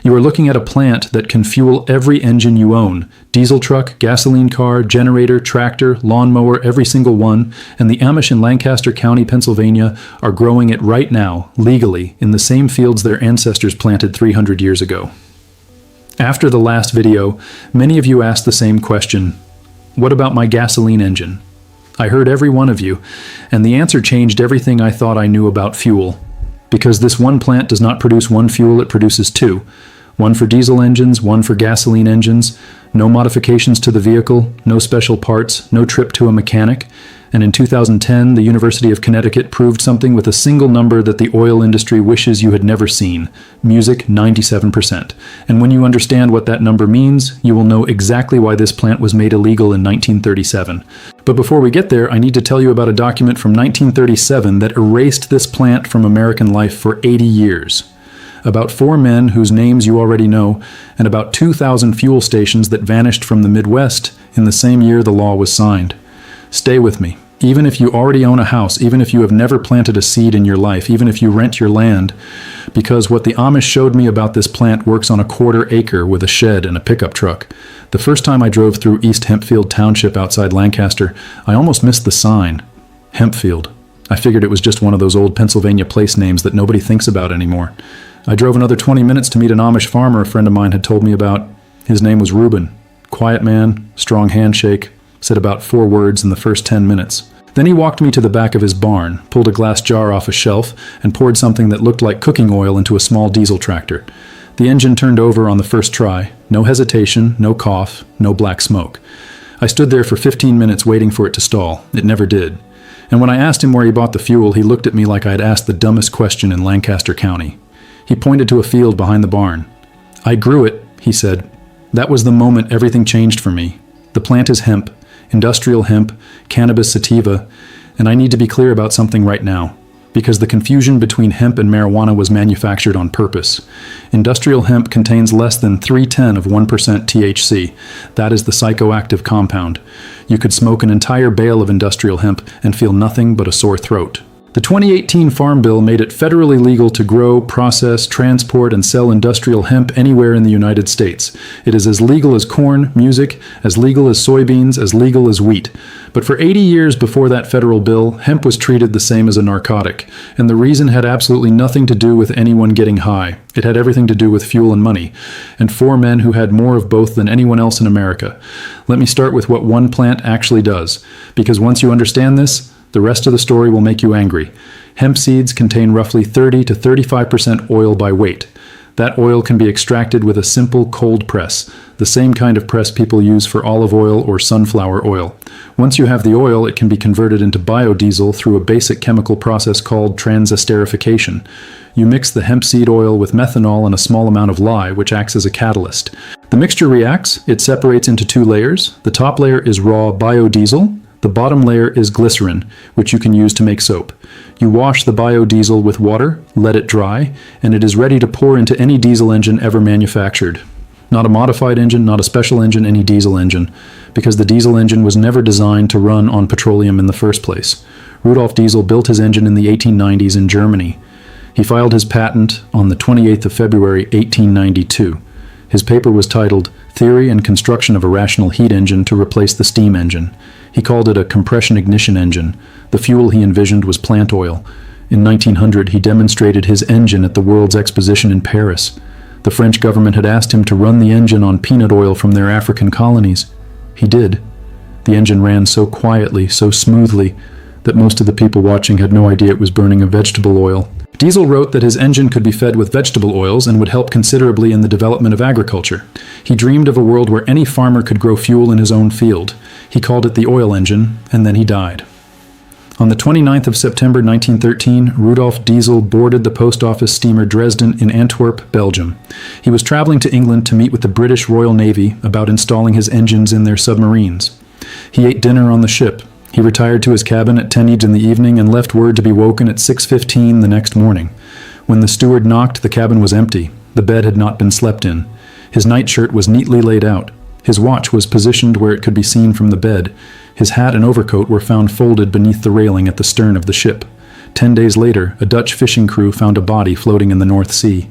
You are looking at a plant that can fuel every engine you own: diesel truck, gasoline car, generator, tractor, lawnmower, every single one, and the Amish in Lancaster County, Pennsylvania, are growing it right now, legally, in the same fields their ancestors planted 300 years ago. After the last video, many of you asked the same question: what about my gasoline engine? I heard every one of you, and the answer changed everything I thought I knew about fuel. Because this one plant does not produce one fuel, it produces two. One for diesel engines, one for gasoline engines. No modifications to the vehicle, no special parts, no trip to a mechanic. And in 2010, the University of Connecticut proved something with a single number that the oil industry wishes you had never seen: music, 97%. And when you understand what that number means, you will know exactly why this plant was made illegal in 1937. But before we get there, I need to tell you about a document from 1937 that erased this plant from American life for 80 years. About 4 men whose names you already know, and about 2,000 fuel stations that vanished from the Midwest in the same year the law was signed. Stay with me. Even if you already own a house, even if you have never planted a seed in your life, even if you rent your land, because what the Amish showed me about this plant works on a 1/4 acre with a shed and a pickup truck. The first time I drove through East Hempfield Township outside Lancaster, I almost missed the sign. Hempfield. I figured it was just one of those old Pennsylvania place names that nobody thinks about anymore. I drove another 20 minutes to meet an Amish farmer a friend of mine had told me about. His name was Reuben. Quiet man, strong handshake, said about 4 words in the first 10 minutes. Then he walked me to the back of his barn, pulled a glass jar off a shelf, and poured something that looked like cooking oil into a small diesel tractor. The engine turned over on the first try. No hesitation, no cough, no black smoke. I stood there for 15 minutes waiting for it to stall. It never did. And when I asked him where he bought the fuel, he looked at me like I had asked the dumbest question in Lancaster County. He pointed to a field behind the barn. I grew it, he said. That was the moment everything changed for me. The plant is hemp, industrial hemp, cannabis sativa, and I need to be clear about something right now, because the confusion between hemp and marijuana was manufactured on purpose. Industrial hemp contains less than 0.3 of 1% THC. That is the psychoactive compound. You could smoke an entire bale of industrial hemp and feel nothing but a sore throat. The 2018 Farm Bill made it federally legal to grow, process, transport, and sell industrial hemp anywhere in the United States. It is as legal as corn, music, as legal as soybeans, as legal as wheat. But for 80 years before that federal bill, hemp was treated the same as a narcotic. And the reason had absolutely nothing to do with anyone getting high. It had everything to do with fuel and money. And 4 men who had more of both than anyone else in America. Let me start with what one plant actually does. Because once you understand this, the rest of the story will make you angry. Hemp seeds contain roughly 30 to 35% oil by weight. That oil can be extracted with a simple cold press, the same kind of press people use for olive oil or sunflower oil. Once you have the oil, it can be converted into biodiesel through a basic chemical process called transesterification. You mix the hemp seed oil with methanol and a small amount of lye, which acts as a catalyst. The mixture reacts, it separates into 2 layers. The top layer is raw biodiesel. The bottom layer is glycerin, which you can use to make soap. You wash the biodiesel with water, let it dry, and it is ready to pour into any diesel engine ever manufactured. Not a modified engine, not a special engine, any diesel engine, because the diesel engine was never designed to run on petroleum in the first place. Rudolf Diesel built his engine in the 1890s in Germany. He filed his patent on the 28th of February, 1892. His paper was titled Theory and Construction of a Rational Heat Engine to Replace the Steam Engine. He called it a compression ignition engine. The fuel he envisioned was plant oil. In 1900, he demonstrated his engine at the World's Exposition in Paris. The French government had asked him to run the engine on peanut oil from their African colonies. He did. The engine ran so quietly, so smoothly, that most of the people watching had no idea it was burning a vegetable oil. Diesel wrote that his engine could be fed with vegetable oils and would help considerably in the development of agriculture. He dreamed of a world where any farmer could grow fuel in his own field. He called it the oil engine, and then he died. On the 29th of September 1913, Rudolf Diesel boarded the post office steamer Dresden in Antwerp, Belgium. He was traveling to England to meet with the British Royal Navy about installing his engines in their submarines. He ate dinner on the ship. He retired to his cabin at 10 in the evening and left word to be woken at 6:15 the next morning. When the steward knocked, the cabin was empty. The bed had not been slept in. His nightshirt was neatly laid out. His watch was positioned where it could be seen from the bed. His hat and overcoat were found folded beneath the railing at the stern of the ship. 10 days later, a Dutch fishing crew found a body floating in the North Sea.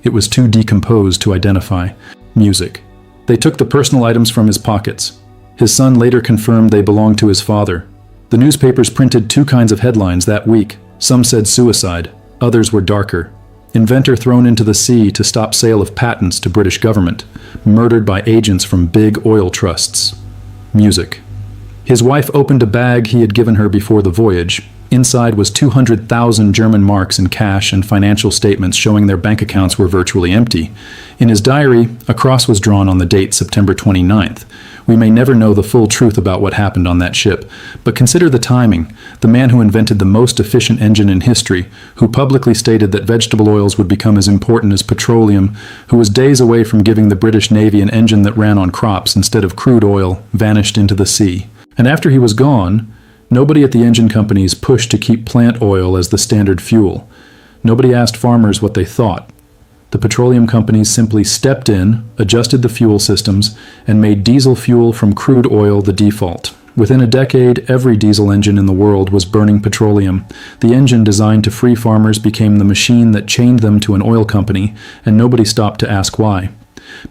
It was too decomposed to identify. Music. They took the personal items from his pockets. His son later confirmed they belonged to his father. The newspapers printed two kinds of headlines that week. Some said suicide, others were darker. Inventor thrown into the sea to stop sale of patents to British government. Murdered by agents from big oil trusts. Music. His wife opened a bag he had given her before the voyage. Inside was 200,000 German marks in cash and financial statements showing their bank accounts were virtually empty. In his diary, a cross was drawn on the date September 29th. We may never know the full truth about what happened on that ship, but consider the timing. The man who invented the most efficient engine in history, who publicly stated that vegetable oils would become as important as petroleum, who was days away from giving the British Navy an engine that ran on crops instead of crude oil, vanished into the sea. And after he was gone, nobody at the engine companies pushed to keep plant oil as the standard fuel. Nobody asked farmers what they thought. The petroleum companies simply stepped in, adjusted the fuel systems, and made diesel fuel from crude oil the default. Within a decade, every diesel engine in the world was burning petroleum. The engine designed to free farmers became the machine that chained them to an oil company, and nobody stopped to ask why.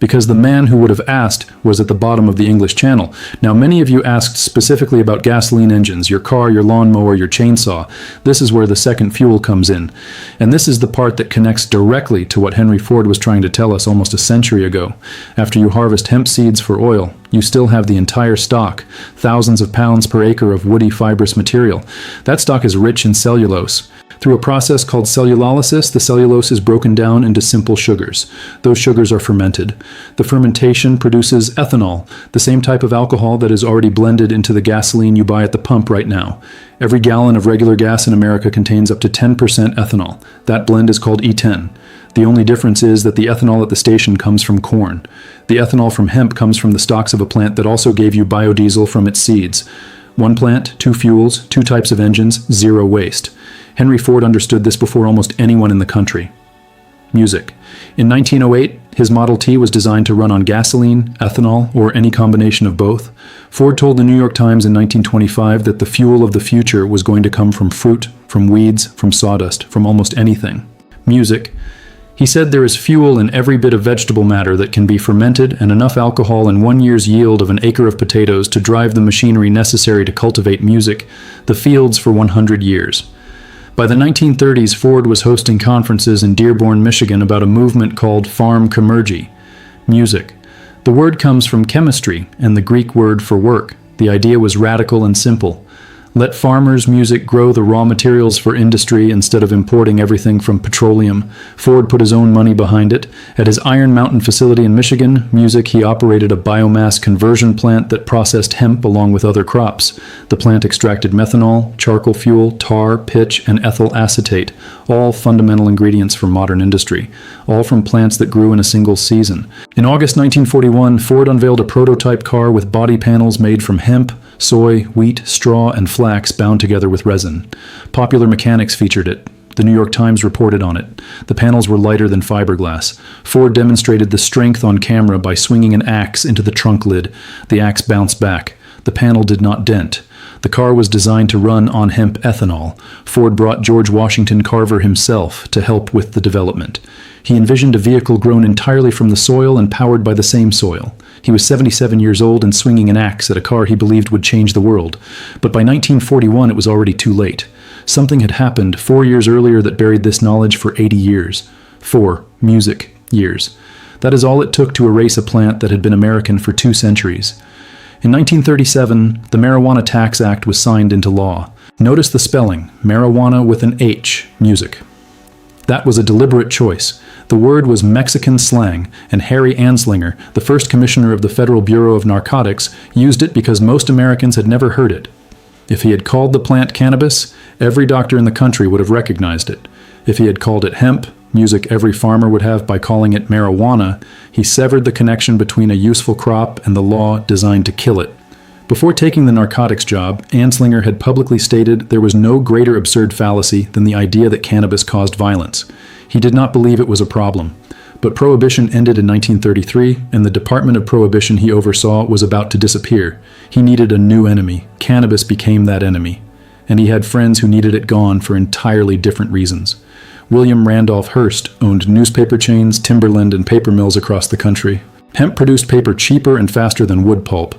Because the man who would have asked was at the bottom of the English Channel. Now, many of you asked specifically about gasoline engines, your car, your lawnmower, your chainsaw. This is where the second fuel comes in. And this is the part that connects directly to what Henry Ford was trying to tell us almost a century ago. After you harvest hemp seeds for oil, you still have the entire stock, thousands of pounds per acre of woody fibrous material. That stock is rich in cellulose. Through a process called cellulolysis, the cellulose is broken down into simple sugars. Those sugars are fermented. The fermentation produces ethanol, the same type of alcohol that is already blended into the gasoline you buy at the pump right now. Every gallon of regular gas in America contains up to 10% ethanol. That blend is called E10. The only difference is that the ethanol at the station comes from corn. The ethanol from hemp comes from the stalks of a plant that also gave you biodiesel from its seeds. One plant, two fuels, two types of engines, zero waste. Henry Ford understood this before almost anyone in the country. Music. In 1908, his Model T was designed to run on gasoline, ethanol, or any combination of both. Ford told the New York Times in 1925 that the fuel of the future was going to come from fruit, from weeds, from sawdust, from almost anything. Music. He said there is fuel in every bit of vegetable matter that can be fermented and enough alcohol in 1 year's yield of an acre of potatoes to drive the machinery necessary to cultivate music, the fields for 100 years. By the 1930s, Ford was hosting conferences in Dearborn, Michigan about a movement called farm commergy. Music. The word comes from chemistry and the Greek word for work. The idea was radical and simple. Let farmers' music grow the raw materials for industry instead of importing everything from petroleum. Ford put his own money behind it. At his Iron Mountain facility in Michigan, he operated a biomass conversion plant that processed hemp along with other crops. The plant extracted methanol, charcoal fuel, tar, pitch, and ethyl acetate, all fundamental ingredients for modern industry, all from plants that grew in a single season. In August 1941, Ford unveiled a prototype car with body panels made from hemp, soy, wheat, straw, and flax bound together with resin. Popular Mechanics featured it. The New York Times reported on it. The panels were lighter than fiberglass. Ford demonstrated the strength on camera by swinging an axe into the trunk lid. The axe bounced back. The panel did not dent. The car was designed to run on hemp ethanol. Ford brought George Washington Carver himself to help with the development. He envisioned a vehicle grown entirely from the soil and powered by the same soil. He was 77 years old and swinging an axe at a car he believed would change the world. But by 1941, it was already too late. Something had happened 4 years earlier that buried this knowledge for 80 years. 4 music years. That is all it took to erase a plant that had been American for 2 centuries. In 1937, the Marijuana Tax Act was signed into law. Notice the spelling, marijuana with an H, music. That was a deliberate choice. The word was Mexican slang, and Harry Anslinger, the first commissioner of the Federal Bureau of Narcotics, used it because most Americans had never heard it. If he had called the plant cannabis, every doctor in the country would have recognized it. If he had called it hemp, music every farmer would have by calling it marijuana, he severed the connection between a useful crop and the law designed to kill it. Before taking the narcotics job, Anslinger had publicly stated there was no greater absurd fallacy than the idea that cannabis caused violence. He did not believe it was a problem. But Prohibition ended in 1933, and the Department of Prohibition he oversaw was about to disappear. He needed a new enemy. Cannabis became that enemy. And he had friends who needed it gone for entirely different reasons. William Randolph Hearst owned newspaper chains, timberland, and paper mills across the country. Hemp produced paper cheaper and faster than wood pulp.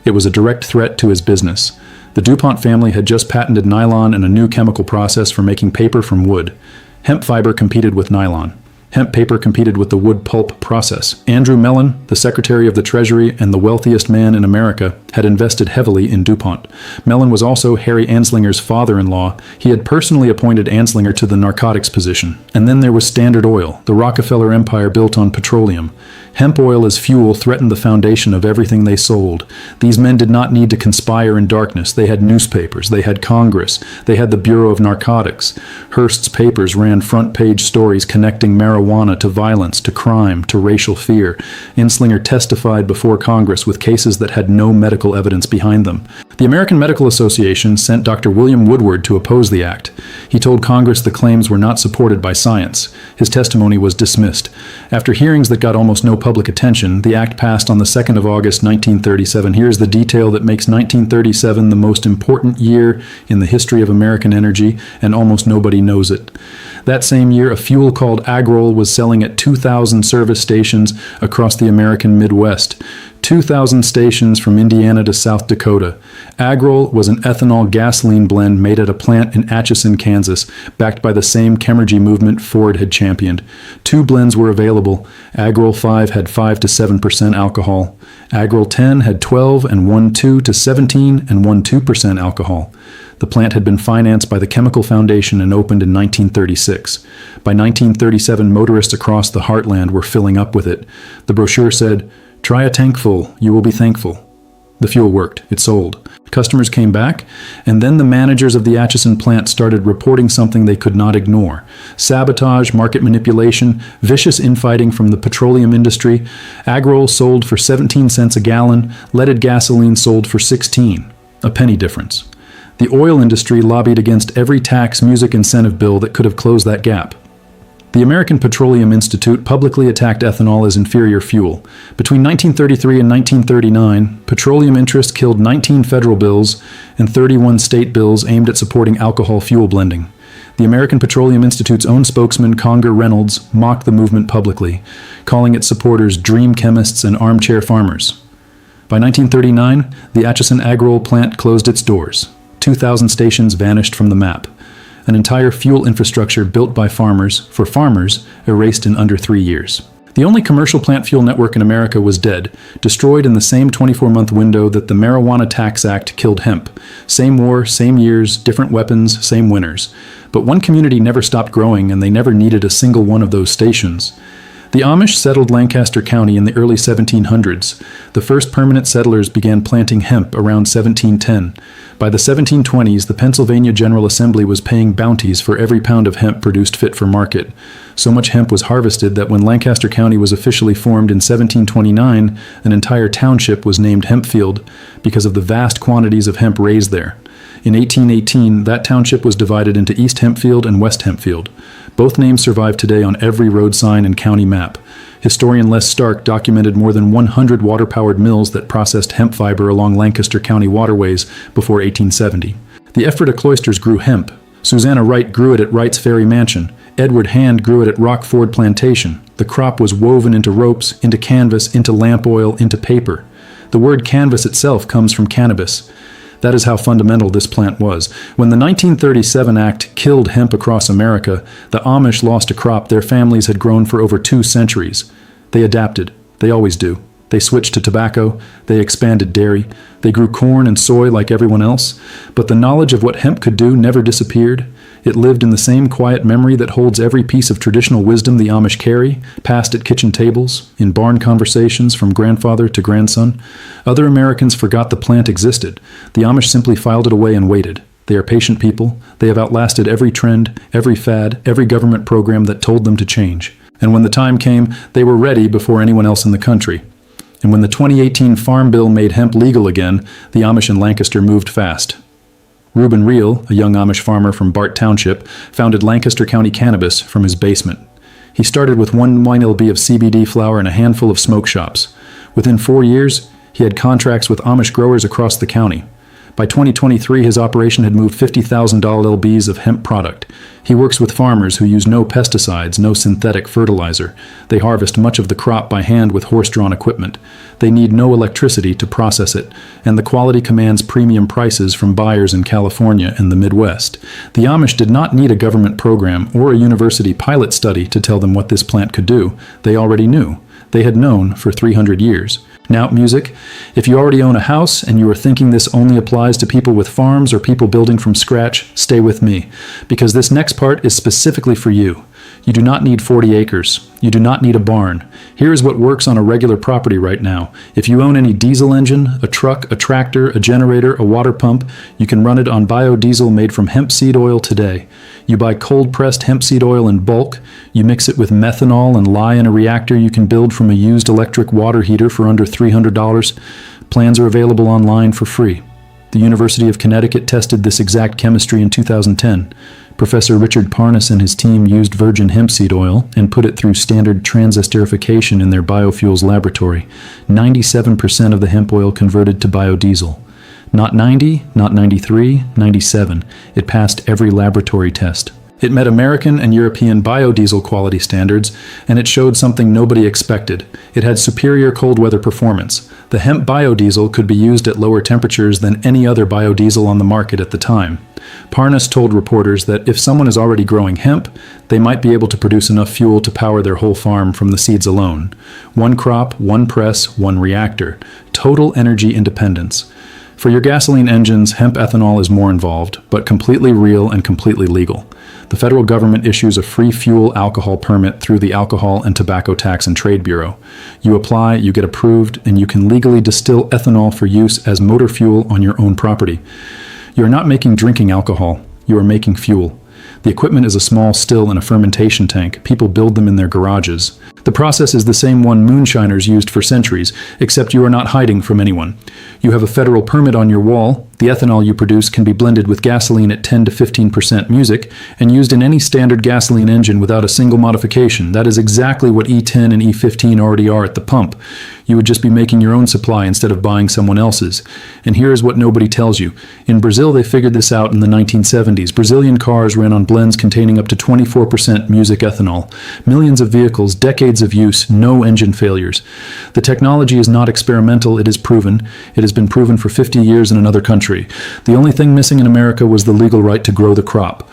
It was a direct threat to his business. The DuPont family had just patented nylon and a new chemical process for making paper from wood. Hemp fiber competed with nylon. Hemp paper competed with the wood pulp process. Andrew Mellon, the Secretary of the Treasury and the wealthiest man in America, had invested heavily in DuPont. Mellon was also Harry Anslinger's father-in-law. He had personally appointed Anslinger to the narcotics position. And then there was Standard Oil, the Rockefeller empire built on petroleum. Hemp oil as fuel threatened the foundation of everything they sold. These men did not need to conspire in darkness. They had newspapers. They had Congress. They had the Bureau of Narcotics. Hearst's papers ran front-page stories connecting marijuana to violence, to crime, to racial fear. Anslinger testified before Congress with cases that had no medical evidence behind them. The American Medical Association sent Dr. William Woodward to oppose the act. He told Congress the claims were not supported by science. His testimony was dismissed. After hearings that got almost no public attention, the act passed on the 2nd of August, 1937. Here's the detail that makes 1937 the most important year in the history of American energy, and almost nobody knows it. That same year, a fuel called Agrol was selling at 2,000 service stations across the American Midwest. 2,000 stations from Indiana to South Dakota. Agrol was an ethanol gasoline blend made at a plant in Atchison, Kansas, backed by the same Chemergy movement Ford had championed. Two blends were available. Agrol 5 had 5 to 7% alcohol. Agrol 10 had 12 and 1.2 to 17 and 1.2% alcohol. The plant had been financed by the Chemical Foundation and opened in 1936. By 1937, motorists across the heartland were filling up with it. The brochure said, "Try a tankful, you will be thankful." The fuel worked. It sold. Customers came back, and then the managers of the Atchison plant started reporting something they could not ignore. Sabotage, market manipulation, vicious infighting from the petroleum industry. Agrol sold for 17 cents a gallon. Leaded gasoline sold for 16. A penny difference. The oil industry lobbied against every tax, music incentive bill that could have closed that gap. The American Petroleum Institute publicly attacked ethanol as inferior fuel. Between 1933 and 1939, petroleum interests killed 19 federal bills and 31 state bills aimed at supporting alcohol fuel blending. The American Petroleum Institute's own spokesman, Conger Reynolds, mocked the movement publicly, calling its supporters dream chemists and armchair farmers. By 1939, the Atchison Agrol plant closed its doors. 2,000 stations vanished from the map. An entire fuel infrastructure built by farmers, for farmers, erased in under 3 years. The only commercial plant fuel network in America was dead, destroyed in the same 24-month window that the Marijuana Tax Act killed hemp. Same war, same years, different weapons, same winners. But one community never stopped growing, and they never needed a single one of those stations. The Amish settled Lancaster County in the early 1700s. The first permanent settlers began planting hemp around 1710. By the 1720s, the Pennsylvania General Assembly was paying bounties for every pound of hemp produced fit for market. So much hemp was harvested that when Lancaster County was officially formed in 1729, an entire township was named Hempfield because of the vast quantities of hemp raised there. In 1818, that township was divided into East Hempfield and West Hempfield. Both names survive today on every road sign and county map. Historian Les Stark documented more than 100 water-powered mills that processed hemp fiber along Lancaster County waterways before 1870. The Ephrata Cloisters grew hemp. Susanna Wright grew it at Wright's Ferry Mansion. Edward Hand grew it at Rockford Plantation. The crop was woven into ropes, into canvas, into lamp oil, into paper. The word canvas itself comes from cannabis. That is how fundamental this plant was. When the 1937 Act killed hemp across America, the Amish lost a crop their families had grown for over 2 centuries. They adapted. They always do. They switched to tobacco. They expanded dairy. They grew corn and soy like everyone else. But the knowledge of what hemp could do never disappeared. It lived in the same quiet memory that holds every piece of traditional wisdom the Amish carry, passed at kitchen tables, in barn conversations from grandfather to grandson. Other Americans forgot the plant existed. The Amish simply filed it away and waited. They are patient people. They have outlasted every trend, every fad, every government program that told them to change. And when the time came, they were ready before anyone else in the country. And when the 2018 Farm Bill made hemp legal again, the Amish in Lancaster moved fast. Reuben Reel, a young Amish farmer from Bart Township, founded Lancaster County Cannabis from his basement. He started with 1 lb of CBD flower and a handful of smoke shops. Within 4 years, he had contracts with Amish growers across the county. By 2023, his operation had moved 50,000 lbs of hemp product. He works with farmers who use no pesticides, no synthetic fertilizer. They harvest much of the crop by hand with horse-drawn equipment. They need no electricity to process it, and the quality commands premium prices from buyers in California and the Midwest. The Amish did not need a government program or a university pilot study to tell them what this plant could do. They already knew. They had known for 300 years. Now, music. If you already own a house and you are thinking this only applies to people with farms or people building from scratch, stay with me, because this next part is specifically for you. You do not need 40 acres. You do not need a barn. Here is what works on a regular property right now. If you own any diesel engine, a truck, a tractor, a generator, a water pump, you can run it on biodiesel made from hemp seed oil today. You buy cold-pressed hemp seed oil in bulk, you mix it with methanol and lye in a reactor you can build from a used electric water heater for under $300. Plans are available online for free. The University of Connecticut tested this exact chemistry in 2010. Professor Richard Parnas and his team used virgin hemp seed oil and put it through standard transesterification in their biofuels laboratory. 97% of the hemp oil converted to biodiesel. Not 90, not 93, 97. It passed every laboratory test. It met American and European biodiesel quality standards, and it showed something nobody expected. It had superior cold weather performance. The hemp biodiesel could be used at lower temperatures than any other biodiesel on the market at the time. Parnas told reporters that if someone is already growing hemp, they might be able to produce enough fuel to power their whole farm from the seeds alone. One crop, one press, one reactor. Total energy independence. For your gasoline engines, hemp ethanol is more involved, but completely real and completely legal. The federal government issues a free fuel alcohol permit through the Alcohol and Tobacco Tax and Trade Bureau. You apply, you get approved, and you can legally distill ethanol for use as motor fuel on your own property. You are not making drinking alcohol, you are making fuel. The equipment is a small still in a fermentation tank. People build them in their garages. The process is the same one moonshiners used for centuries, except you are not hiding from anyone. You have a federal permit on your wall. The ethanol you produce can be blended with gasoline at 10 to 15% music and used in any standard gasoline engine without a single modification. That is exactly what E10 and E15 already are at the pump. You would just be making your own supply instead of buying someone else's. And here is what nobody tells you. In Brazil, they figured this out in the 1970s. Brazilian cars ran on blends containing up to 24% music ethanol. Millions of vehicles, decades of use, no engine failures. The technology is not experimental, it is proven. It has been proven for 50 years in another country. The only thing missing in America was the legal right to grow the crop.